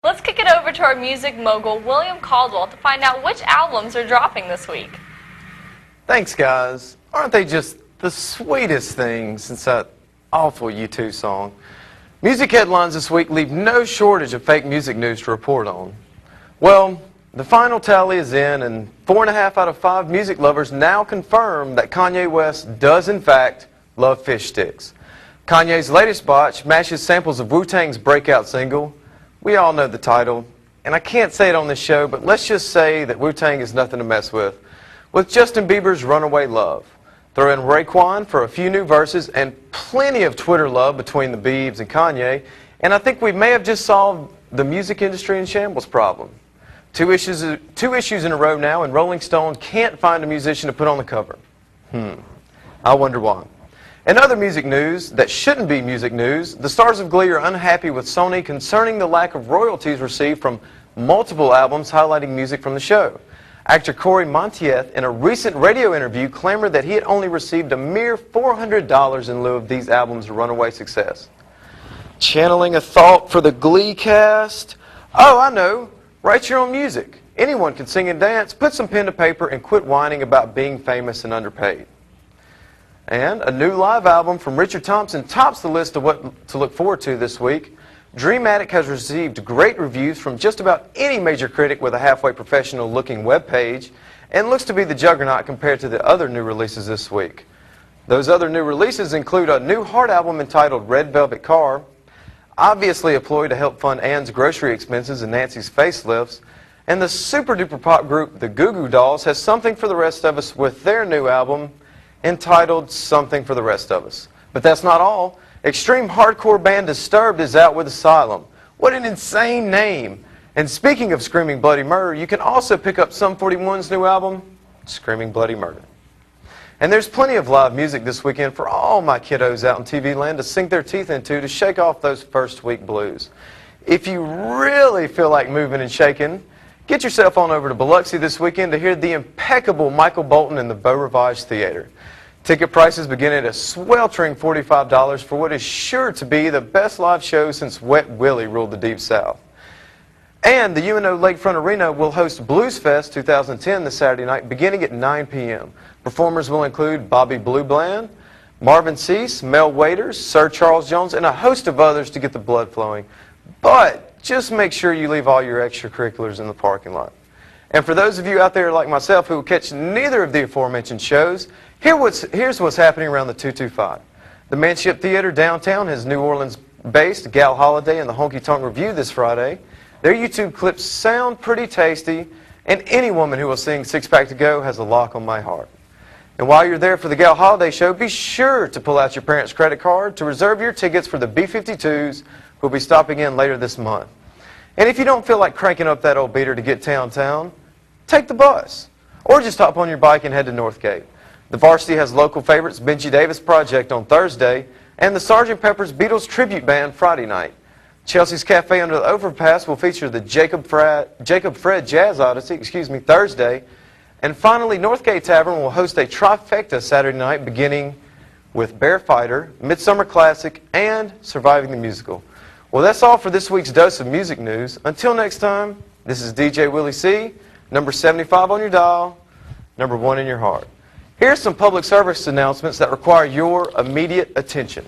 Let's kick it over to our music mogul, William Caldwell, to find out which albums are dropping this week. Thanks, guys. Aren't they just the sweetest things since that awful U2 song? Music headlines this week leave no shortage of fake music news to report on. Well, the final tally is in, and 4.5 out of 5 music lovers now confirm that Kanye West does, in fact, love fish sticks. Kanye's latest botch mashes samples of Wu-Tang's breakout single. We all know the title, and I can't say it on this show, but let's just say that Wu-Tang is nothing to mess with Justin Bieber's Runaway Love. Throw in Raekwon for a few new verses and plenty of Twitter love between the Biebs and Kanye, and I think we may have just solved the music industry in shambles problem. Two issues in a row now, and Rolling Stone can't find a musician to put on the cover. I wonder why. In other music news that shouldn't be music news, the stars of Glee are unhappy with Sony concerning the lack of royalties received from multiple albums highlighting music from the show. Actor Corey Monteith, in a recent radio interview, clamored that he had only received a mere $400 in lieu of these albums' runaway success. Channeling a thought for the Glee cast? Oh, I know. Write your own music. Anyone can sing and dance. Put some pen to paper and quit whining about being famous and underpaid. And a new live album from Richard Thompson tops the list of what to look forward to this week. Dream Addict has received great reviews from just about any major critic with a halfway professional-looking web page, and looks to be the juggernaut compared to the other new releases this week. Those other new releases include a new Heart album entitled Red Velvet Car, obviously a ploy to help fund Ann's grocery expenses and Nancy's facelifts, and the super-duper pop group The Goo Goo Dolls has something for the rest of us with their new album entitled Something for the Rest of Us. But that's not all. Extreme hardcore band Disturbed is out with Asylum. What an insane name. And speaking of screaming bloody murder, you can also pick up Sum 41's new album, Screaming Bloody Murder. And there's plenty of live music this weekend for all my kiddos out in TV land to sink their teeth into to shake off those first week blues. If you really feel like moving and shaking, get yourself on over to Biloxi this weekend to hear the impeccable Michael Bolton in the Beau Rivage Theater. Ticket prices begin at a sweltering $45 for what is sure to be the best live show since Wet Willie ruled the Deep South. And the UNO Lakefront Arena will host Blues Fest 2010 this Saturday night beginning at 9 p.m. Performers will include Bobby Blue Bland, Marvin Cease, Mel Waiters, Sir Charles Jones, and a host of others to get the blood flowing. But just make sure you leave all your extracurriculars in the parking lot. And for those of you out there like myself who will catch neither of the aforementioned shows, here's what's happening around the 225. The Manship Theater downtown has New Orleans-based Gal Holiday and the Honky Tonk Review this Friday. Their YouTube clips sound pretty tasty, and any woman who will sing Six Pack to Go has a lock on my heart. And while you're there for the Gal Holiday show, be sure to pull out your parents' credit card to reserve your tickets for the B-52s who will be stopping in later this month. And if you don't feel like cranking up that old beater to get downtown, take the bus. Or just hop on your bike and head to Northgate. The Varsity has local favorites Benji Davis Project on Thursday, and the Sgt. Pepper's Beatles Tribute Band Friday night. Chelsea's Cafe Under the Overpass will feature the Jacob Fred Jazz Odyssey, Thursday. And finally, Northgate Tavern will host a trifecta Saturday night beginning with Bear Fighter, Midsummer Classic, and Surviving the Musical. Well, that's all for this week's dose of music news. Until next time, this is DJ Willie C., number 75 on your dial, number 1 in your heart. Here's some public service announcements that require your immediate attention.